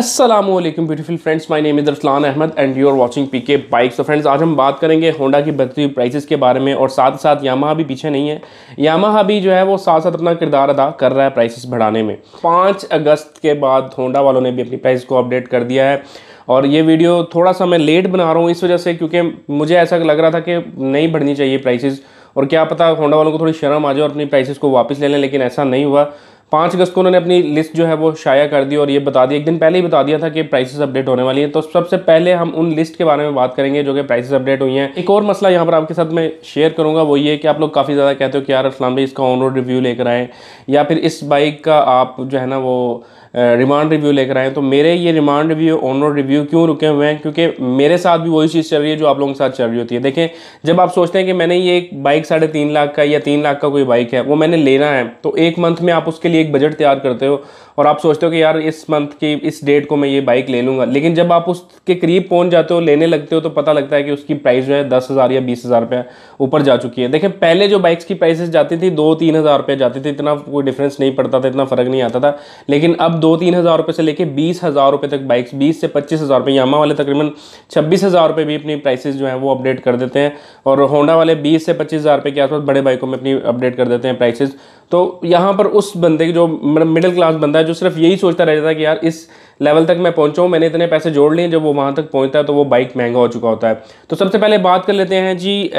अस्सलामुअलैकुम beautiful friends, my name is Arsalan Ahmed and you are watching PK bikes. तो friends, आज हम बात करेंगे होंडा की बढ़ती हुई प्राइसेस के बारे में और साथ साथ यामाहा भी पीछे नहीं है। यामाहा भी जो है वो साथ साथ अपना किरदार अदा कर रहा है प्राइसेस बढ़ाने में। 5 अगस्त के बाद होंडा वालों ने भी अपनी प्राइस को अपडेट कर दिया है और ये वीडियो थोड़ा सा मैं लेट बना रहा हूँ इस वजह से क्योंकि मुझे ऐसा लग रहा था कि नहीं बढ़नी चाहिए प्राइसेस और क्या पता होंडा वालों को थोड़ी शर्म आ जाए और अपनी प्राइसेस को वापस ले लें, लेकिन ऐसा नहीं हुआ। 5 अगस्त को उन्होंने अपनी लिस्ट जो है वो शाया कर दी और ये बता दिया, एक दिन पहले ही बता दिया था कि प्राइसेस अपडेट होने वाली हैं। तो सबसे पहले हम उन लिस्ट के बारे में बात करेंगे जो कि प्राइसेस अपडेट हुई हैं। एक और मसला यहाँ पर आपके साथ मैं शेयर करूँगा, वो ये कि आप लोग काफ़ी ज़्यादा कहते हो कि यार अरसलान भाई इसका ऑन रोड रिव्यू लेकर आएँ या फिर इस बाइक का आप जो है ना वो रिमांड रिव्यू लेकर आए। तो मेरे ये remand review on road review क्यों रुके हुए हैं? क्योंकि मेरे साथ भी वही चीज़ चल रही है जो आप लोगों के साथ चल रही होती है। देखें, जब आप सोचते हैं कि मैंने ये एक बाइक 3.5 लाख का या 3 लाख का कोई बाइक है वो मैंने लेना है, तो एक मंथ में आप उसके लिए एक बजट तैयार करते हो और आप सोचते हो कि यार इस मंथ की इस डेट को मैं ये बाइक ले लूँगा। लेकिन जब आप उसके करीब पहुँच जाते हो, लेने लगते हो, तो पता लगता है कि उसकी प्राइस जो है 10,000 या 20,000 रुपये ऊपर जा चुकी है। देखें, पहले जो बाइक्स की प्राइसेस जाती थी 2-3 हज़ार रुपये जाती थी, इतना कोई डिफरेंस नहीं पड़ता था, इतना फ़र्क नहीं आता था। लेकिन अब 2-3 हज़ार रुपये से लेके 20,000 रुपये तक बाइक्स, 20 से 25,000 रुपये, यामाहा वाले तकरीबन 26,000 रुपये भी अपनी प्राइसेस जो है वो अपडेट कर देते हैं और होंडा वाले 20 से 25,000 रुपये के आसपास बड़े बाइकों में अपनी अपडेट कर देते हैं प्राइसेस। तो यहाँ पर उस बंदे की जो मिडिल क्लास बंदा है जो सिर्फ यही सोचता रह जाता है कि यार इस लेवल तक मैं पहुंचा हूँ, मैंने इतने पैसे जोड़ लिए, जब वो वहाँ तक पहुंचता है तो वो बाइक महंगा हो चुका होता है। तो सबसे पहले बात कर लेते हैं जी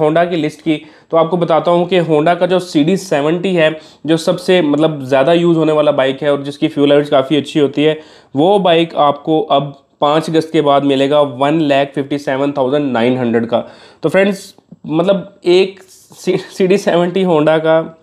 होंडा की लिस्ट की। तो आपको बताता हूँ कि होंडा का जो CD70 है, जो सबसे मतलब ज़्यादा यूज़ होने वाला बाइक है और जिसकी फ्यूल एवरेज काफ़ी अच्छी होती है, वो बाइक आपको अब 5 अगस्त के बाद मिलेगा 1,57,900 का। तो फ्रेंड्स, मतलब एक CD70 होंडा का,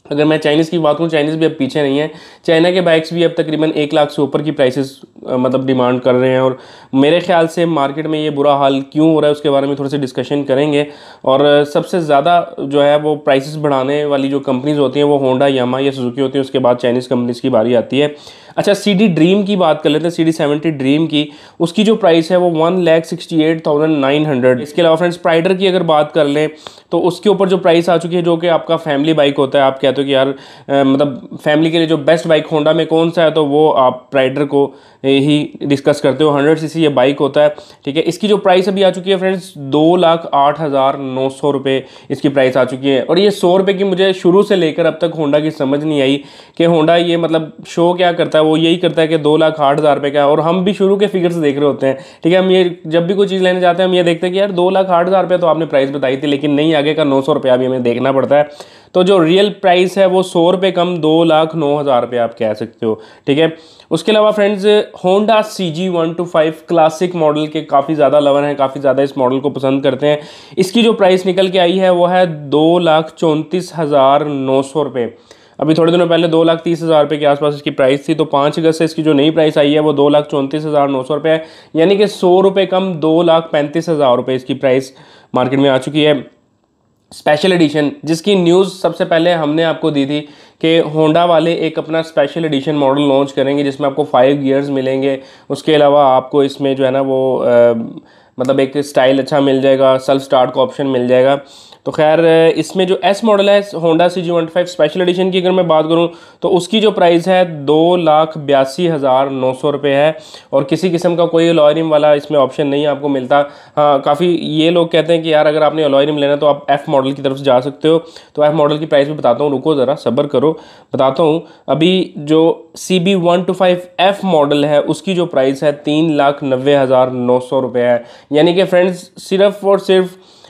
अगर मैं चाइनीज़ की बात करूँ, चाइनीज़ भी अब पीछे नहीं है। चाइना के बाइक्स भी अब तकरीबन 1 लाख से ऊपर की प्राइसेस मतलब डिमांड कर रहे हैं और मेरे ख्याल से मार्केट में ये बुरा हाल क्यों हो रहा है उसके बारे में थोड़ी सी डिस्कशन करेंगे। और सबसे ज़्यादा जो है वो प्राइसेस बढ़ाने वाली जो कंपनीज़ होती हैं वो होंडा, यामाहा या सुजुकी होती हैं, उसके बाद चाइनीज़ कंपनीज़ की बारी आती है। अच्छा, CD ड्रीम की बात कर लेते हैं, CD70 ड्रीम की। उसकी जो प्राइस है वो 1,68,900। इसके अलावा फ्रेंड्स, स्प्राइडर की अगर बात कर लें तो उसके ऊपर जो प्राइस आ चुकी है, जो कि आपका फैमिली बाइक होता है, आप कहते हो कि यार मतलब फैमिली के लिए जो बेस्ट बाइक होंडा में कौन सा है, तो वो आप स्प्राइडर को ही डिस्कस करते हो। 100 सीसी ये बाइक होता है, ठीक है। इसकी जो प्राइस अभी आ चुकी है फ्रेंड्स, 2,08,900 रुपये इसकी प्राइस आ चुकी है। और ये 100 रुपये की मुझे शुरू से लेकर अब तक होंडा की समझ नहीं आई कि होंडा ये मतलब शो क्या करता है। वो यही करता है कि 2,08,000 रुपये का, और हम भी शुरू के फिगर्स देख रहे होते हैं, ठीक है। हम ये जब भी कोई चीज़ लेने जाते हैं हम ये देखते हैं कि यार 2,08,000 रुपये तो आपने प्राइस बताई थी, लेकिन नहीं, आगे का 900 रुपया भी हमें देखना पड़ता है। तो जो रियल प्राइस है वो 100 रुपये कम 2,09,000 रुपये आप कह सकते हो, ठीक है। उसके अलावा friends, Honda CG125 classic model के काफ़ी ज़्यादा लवर हैं, काफ़ी ज़्यादा इस मॉडल को पसंद करते हैं। इसकी जो प्राइस निकल के आई है वो है 2,34,900 रुपये। अभी थोड़े दिनों पहले 2,30,000 रुपये के आसपास इसकी प्राइस थी। तो 5 अगस्त से इसकी जो नई प्राइस आई है वो 2,34,900 रुपये है, यानी कि 100 रुपये कम 2,35,000 रुपये इसकी प्राइस मार्केट में आ चुकी है। स्पेशल एडिशन, जिसकी न्यूज़ सबसे पहले हमने आपको दी थी कि होंडा वाले एक अपना स्पेशल एडिशन मॉडल लॉन्च करेंगे जिसमें आपको 5 गियर्स मिलेंगे। उसके अलावा आपको इसमें जो है ना वो मतलब एक स्टाइल अच्छा मिल जाएगा, सेल्फ स्टार्ट का ऑप्शन मिल जाएगा। तो खैर, इसमें जो S मॉडल है होंडा CG125 स्पेशल एडिशन की अगर मैं बात करूं तो उसकी जो प्राइस है 2,82,900 रुपये है और किसी किस्म का कोई अलॉय रिम वाला इसमें ऑप्शन नहीं आपको मिलता। हाँ, काफ़ी ये लोग कहते हैं कि यार अगर आपने अलॉय रिम लेना तो आप F मॉडल की तरफ से जा सकते हो। तो F मॉडल की प्राइस भी बताता हूँ, रुको ज़रा सब्र करो, बताता हूँ। अभी जो CB125F मॉडल है उसकी जो प्राइस है 3,90,900 रुपये है, यानी कि फ्रेंड्स सिर्फ और सिर्फ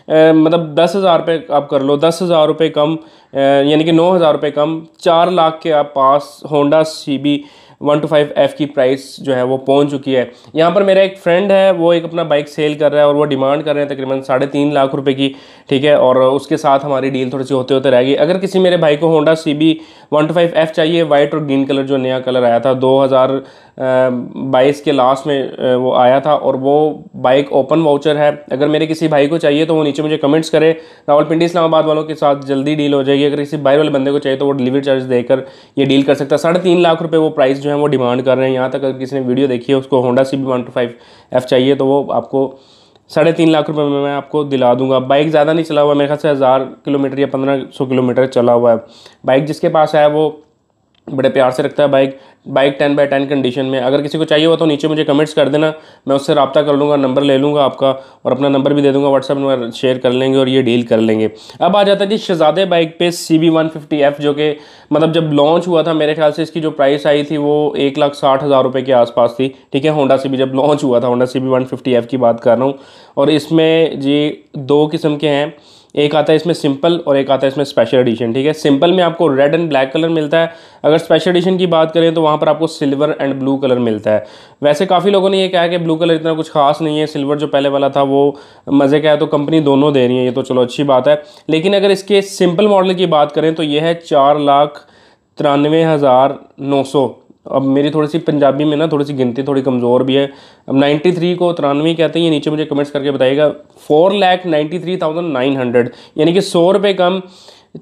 मतलब 10,000 रुपये आप कर लो, 10,000 रुपये कम, यानी कि 9,000 रुपये कम, 4 लाख के आप पास होंडा CB125F की प्राइस जो है वो पहुंच चुकी है। यहाँ पर मेरा एक फ्रेंड है, वो एक अपना बाइक सेल कर रहा है और वो डिमांड कर रहे हैं तकरीबन 3.5 लाख रुपए की, ठीक है। और उसके साथ हमारी डील थोड़ी सी होते होते रहेगी। अगर किसी मेरे भाई को होंडा CB125F चाहिए, वाइट और ग्रीन कलर, जो नया कलर आया था 2022 के लास्ट में वो आया था, और वो बाइक ओपन वाउचर है। अगर मेरे किसी भाई को चाहिए तो वो नीचे मुझे कमेंट्स करे, रावलपिंडी इस्लामाबाद वालों के साथ जल्दी डील हो जाएगी। अगर किसी बाहर वाले बंदे को चाहिए तो वो डिलीवरी चार्ज देकर ये डील कर सकता है। 3.5 लाख रुपए वो प्राइस जो है वो डिमांड कर रहे हैं। यहाँ तक अगर किसी ने वीडियो देखी है, उसको होंडा CB125F चाहिए तो वो आपको 3.5 लाख रुपए में मैं आपको दिला दूंगा। बाइक ज़्यादा नहीं चला हुआ, मेरे ख्याल से 1000 किलोमीटर या 1500 किलोमीटर चला हुआ है। बाइक जिसके पास है वो बड़े प्यार से रखता है बाइक, बाइक 10/10 कंडीशन में। अगर किसी को चाहिए हो तो नीचे मुझे कमेंट्स कर देना, मैं उससे रब्ता कर लूँगा, नंबर ले लूँगा आपका और अपना नंबर भी दे दूँगा, व्हाट्सएप नंबर शेयर कर लेंगे और ये डील कर लेंगे। अब आ जाता है जी शहजादे बाइक पे CB150F, जो कि मतलब जब लॉन्च हुआ था मेरे ख्याल से इसकी जो प्राइस आई थी वो 1,60,000 रुपये के आसपास थी, ठीक है। होंडा CB जब लॉन्च हुआ था, होंडा CB150F की बात कर रहा हूँ। और इसमें जी 2 किस्म के हैं, एक आता है इसमें सिंपल और एक आता है इसमें स्पेशल एडिशन, ठीक है। सिंपल में आपको रेड एंड ब्लैक कलर मिलता है, अगर स्पेशल एडिशन की बात करें तो वहाँ पर आपको सिल्वर एंड ब्लू कलर मिलता है। वैसे काफ़ी लोगों ने ये कहा कि ब्लू कलर इतना कुछ खास नहीं है, सिल्वर जो पहले वाला था वो मज़े का है, तो कंपनी दोनों दे रही है, ये तो चलो अच्छी बात है। लेकिन अगर इसके सिंपल मॉडल की बात करें तो यह है 4,93,900। अब मेरी थोड़ी सी पंजाबी में ना थोड़ी सी गिनती थोड़ी कमज़ोर भी है, अब 93 को 93 कहते हैं, ये नीचे मुझे कमेंट्स करके बताइएगा। 4,93,900 यानी कि 100 रुपये कम,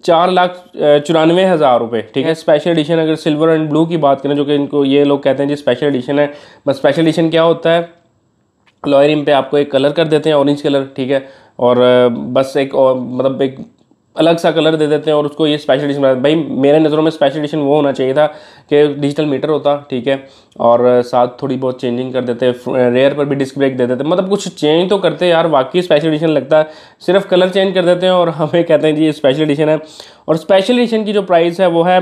4,94,000 रुपये, ठीक है। स्पेशल एडिशन अगर सिल्वर एंड ब्लू की बात करें, जो कि इनको ये लोग कहते हैं जी स्पेशल एडिशन है, बस स्पेशल एडिशन क्या होता है, लॉयर रिम पे आपको एक कलर कर देते हैं ऑरेंज कलर, ठीक है, और बस एक मतलब एक अलग सा कलर दे देते हैं और उसको ये स्पेशल एडिशन बना। भाई मेरे नज़रों में स्पेशल एडिशन वो होना चाहिए था कि डिजिटल मीटर होता, ठीक है, और साथ थोड़ी बहुत चेंजिंग कर देते, रेयर पर भी डिस्क ब्रेक दे देते, मतलब कुछ चेंज तो करते यार, वाकई स्पेशल एडिशन लगता है। सिर्फ कलर चेंज कर देते हैं और हमें कहते हैं जी ये स्पेशल एडिशन है। और स्पेशल एडिशन की जो प्राइस है वो है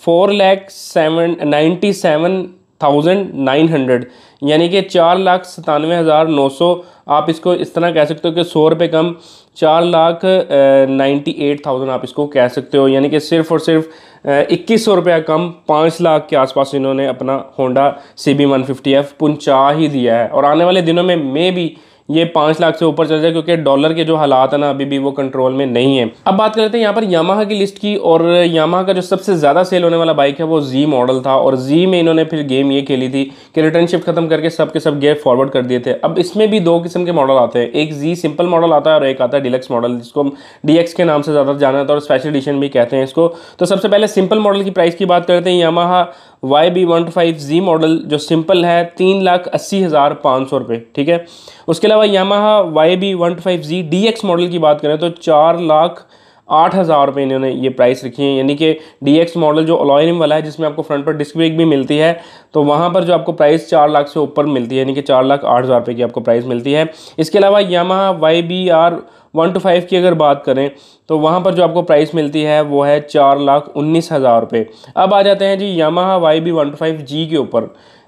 4,97,900 यानी कि 4,97,900। आप इसको इस तरह कह सकते हो कि 100 रुपये कम, 4,98,000 आप इसको कह सकते हो, यानी कि सिर्फ और सिर्फ 2,100 रुपया कम, 5 लाख के आसपास इन्होंने अपना होंडा CB150F पहुंचा ही दिया है। और आने वाले दिनों में भी ये 5 लाख से ऊपर चल जाए, क्योंकि डॉलर के जो हालात है ना अभी भी वो कंट्रोल में नहीं है। अब बात करते हैं यहाँ पर यामाहा की लिस्ट की, और यामाहा का जो सबसे ज़्यादा सेल होने वाला बाइक है वो Z मॉडल था, और Z में इन्होंने फिर गेम ये खेली थी कि रिटर्न शिफ्ट खत्म करके सब के सब गियर फॉरवर्ड कर दिए थे। अब इसमें भी 2 किस्म के मॉडल आते हैं, एक Z सिंपल मॉडल आता है और एक आता है डिलक्स मॉडल, जिसको हम DX के नाम से ज़्यादा जाना था और स्पेशल एडिशन भी कहते हैं इसको। तो सबसे पहले सिंपल मॉडल की प्राइस की बात करते हैं। यामाहा YB125Z मॉडल जो सिंपल है 3,80,500 रुपये, ठीक है। उसके अलावा यामाहा YB125Z DX मॉडल की बात करें तो 4,08,000 रुपये इन्होंने ये प्राइस रखी है, यानी कि DX मॉडल जो अलॉय रिम वाला है जिसमें आपको फ्रंट पर डिस्क ब्रेक भी मिलती है, तो वहाँ पर जो आपको प्राइस 4 लाख से ऊपर मिलती है, यानी कि 4,08,000 रुपये की आपको प्राइस मिलती है। इसके अलावा यामाहा YBR125 की अगर बात करें तो वहाँ पर जो आपको प्राइस मिलती है वो है 4,19,000 रुपये। अब आ जाते हैं जी यामाहा YB125G के ऊपर।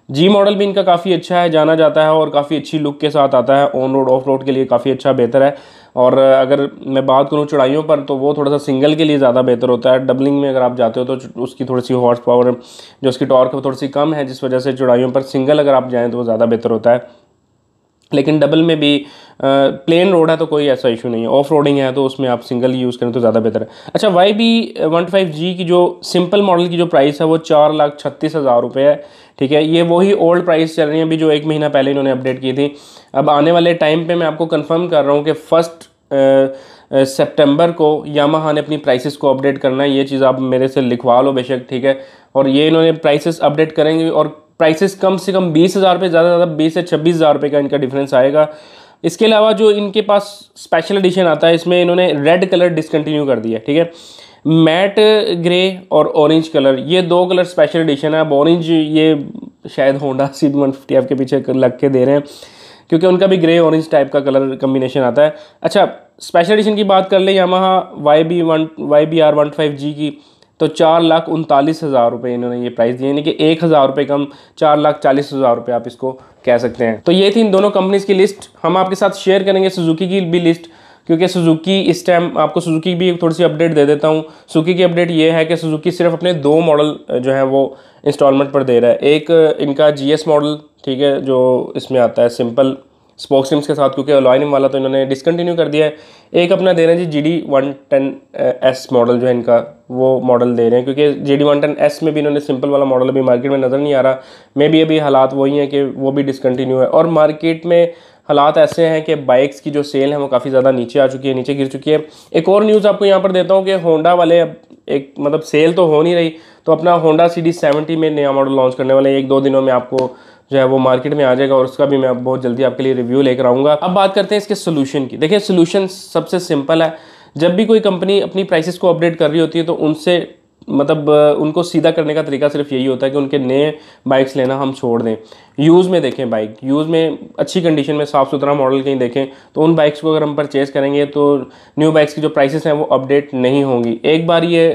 G मॉडल भी इनका काफ़ी अच्छा है, जाना जाता है और काफ़ी अच्छी लुक के साथ आता है, ऑन रोड ऑफ रोड के लिए काफ़ी अच्छा बेहतर है। और अगर मैं बात करूँ चढ़ाइयों पर तो वो थोड़ा सा सिंगल के लिए ज़्यादा बेहतर होता है, डबलिंग में अगर आप जाते हो तो उसकी थोड़ी सी हॉर्स पावर जो उसकी टॉर्क है थोड़ी सी कम है, जिस वजह से चढ़ाइयों पर सिंगल अगर आप जाएँ तो वो ज़्यादा बेहतर होता है। लेकिन डबल में भी प्लेन रोड है तो कोई ऐसा इशू नहीं है, ऑफ रोडिंग है तो उसमें आप सिंगल यूज़ करें तो ज़्यादा बेहतर है। अच्छा, YB125G की जो सिंपल मॉडल की जो प्राइस है वो 4,36,000 रुपये है, ठीक है। ये वही ओल्ड प्राइस चल रही है अभी जो 1 महीना पहले इन्होंने अपडेट की थी। अब आने वाले टाइम पे मैं आपको कंफर्म कर रहा हूँ कि 1 सितंबर को यामाहा ने अपनी प्राइसेस को अपडेट करना है, ये चीज़ आप मेरे से लिखवा लो बेशक, ठीक है। और ये इन्होंने प्राइसेस अपडेट करेंगे और प्राइसेस कम से कम 20,000 रुपये, ज़्यादा से ज़्यादा 20 से 26,000 रुपये का इनका डिफरेंस आएगा। इसके अलावा जो इनके पास स्पेशल एडिशन आता है इसमें इन्होंने रेड कलर डिसकंटिन्यू कर दिया, ठीक है। मैट ग्रे और ऑरेंज कलर, ये 2 कलर स्पेशल एडिशन है। अब ऑरेंज ये शायद होंडा CB150F के पीछे लग के दे रहे हैं, क्योंकि उनका भी ग्रे ऑरेंज टाइप का कलर कम्बिनेशन आता है। अच्छा, स्पेशल एडिशन की बात कर ले यामाहा YBR125G की, तो 4,39,000 रुपये इन्होंने ये प्राइस दिए, यानी कि 1,000 रुपये कम, 4,40,000 रुपये आप इसको कह सकते हैं। तो ये थी इन दोनों कंपनीज़ की लिस्ट। हम आपके साथ शेयर करेंगे सुजुकी की भी लिस्ट, क्योंकि सुजुकी इस टाइम आपको सुजुकी भी थोड़ी सी अपडेट दे देता हूँ। सुजुकी की अपडेट ये है कि सुजुकी सिर्फ अपने 2 मॉडल जो है वो इंस्टॉलमेंट पर दे रहा है। एक इनका GS मॉडल, ठीक है, जो इसमें आता है सिंपल स्पोक्स रिम्स के साथ, क्योंकि अलॉय रिम वाला तो इन्होंने डिसकंटिन्यू कर दिया है। एक अपना दे रहे हैं जी GD110S मॉडल जो है इनका, वो मॉडल दे रहे हैं, क्योंकि GD110S में भी इन्होंने सिंपल वाला मॉडल अभी मार्केट में नज़र नहीं आ रहा। मे भी अभी हालात वही हैं कि वो भी डिसकंटिन्यू है, और मार्केट में हालात ऐसे हैं कि बाइक्स की जो सेल है वो काफ़ी ज़्यादा नीचे आ चुकी है, नीचे गिर चुकी है। एक और न्यूज़ आपको यहाँ पर देता हूँ कि होंडा वाले अब एक मतलब सेल तो हो नहीं रही, तो अपना होंडा CD70 में नया मॉडल लॉन्च करने वाले 1-2 दिनों में आपको जो है वो मार्केट में आ जाएगा, और उसका भी मैं बहुत जल्दी आपके लिए रिव्यू लेकर आऊँगा। अब बात करते हैं इसके सोल्यूशन की। देखिए, सोल्यूशन सबसे सिंपल है। जब भी कोई कंपनी अपनी प्राइसेस को अपडेट कर रही होती है तो उनसे मतलब उनको सीधा करने का तरीका सिर्फ यही होता है कि उनके नए बाइक्स लेना हम छोड़ दें। यूज़ में देखें, बाइक यूज़ में अच्छी कंडीशन में साफ़ सुथरा मॉडल कहीं देखें तो उन बाइक्स को अगर हम परचेज़ करेंगे तो न्यू बाइक्स की जो प्राइसेस हैं वो अपडेट नहीं होंगी। एक बार ये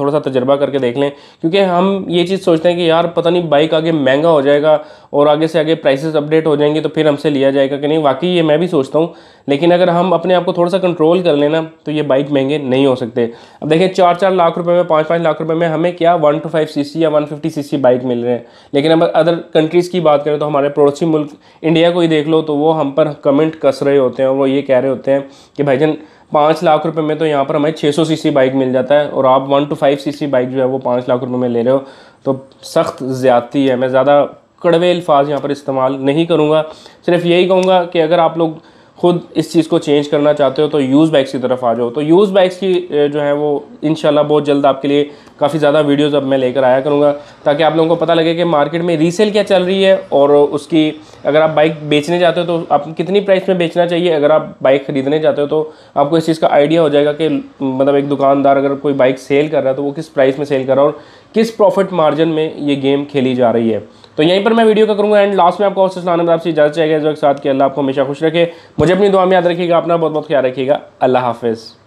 थोड़ा सा तजर्बा करके देख लें, क्योंकि हम ये चीज़ सोचते हैं कि यार पता नहीं बाइक आगे महंगा हो जाएगा और आगे से आगे प्राइसेस अपडेट हो जाएंगे तो फिर हमसे लिया जाएगा कि नहीं। वाकई ये मैं भी सोचता हूँ, लेकिन अगर हम अपने आप को थोड़ा सा कंट्रोल कर लेना तो ये बाइक महंगे नहीं हो सकते। अब देखिए 4-4 लाख रुपए में, 5-5 लाख रुपए में हमें क्या 125 सीसी या 150 सीसी बाइक मिल रहे हैं। लेकिन अब अदर कंट्रीज़ की बात करें तो हमारे पड़ोसी मुल्क इंडिया को ही देख लो, तो वो हम पर कमेंट कस रहे होते हैं। वो ये कह रहे होते हैं कि भाईजान 5 लाख रुपए में तो यहाँ पर हमें 600 सीसी बाइक मिल जाता है और आप 125 सीसी बाइक जो है वो 5 लाख रुपए में ले रहे हो, तो सख्त ज़्यादती है। मैं ज़्यादा कड़वे अल्फाज यहाँ पर इस्तेमाल नहीं करूँगा, सिर्फ यही कहूँगा कि अगर आप लोग खुद इस चीज़ को चेंज करना चाहते हो तो यूज़ बाइक्स की तरफ आ जाओ। तो यूज़ बाइक्स की जो है वो इंशाल्लाह बहुत जल्द आपके लिए काफ़ी ज़्यादा वीडियोज़ अब मैं लेकर आया करूँगा, ताकि आप लोगों को पता लगे कि मार्केट में रीसेल क्या चल रही है और उसकी अगर आप बाइक बेचने जाते हो तो आप कितनी प्राइस में बेचना चाहिए। अगर आप बाइक ख़रीदने जाते हो तो आपको इस चीज़ का आइडिया हो जाएगा कि मतलब एक दुकानदार अगर कोई बाइक सेल कर रहा है तो वो किस प्राइस में सेल कर रहा है और किस प्रॉफिट मार्जिन में ये गेम खेली जा रही है। तो यहीं पर मैं वीडियो का करूँगा एंड लास्ट में आपको आपसे इजाज़त चाहिए इस वक्त साथ कि अल्लाह आपको हमेशा खुश रखे। मुझे अपनी दुआ में याद रखिएगा, अपना बहुत बहुत ख्याल रखिएगा। अल्लाह हाफिज़।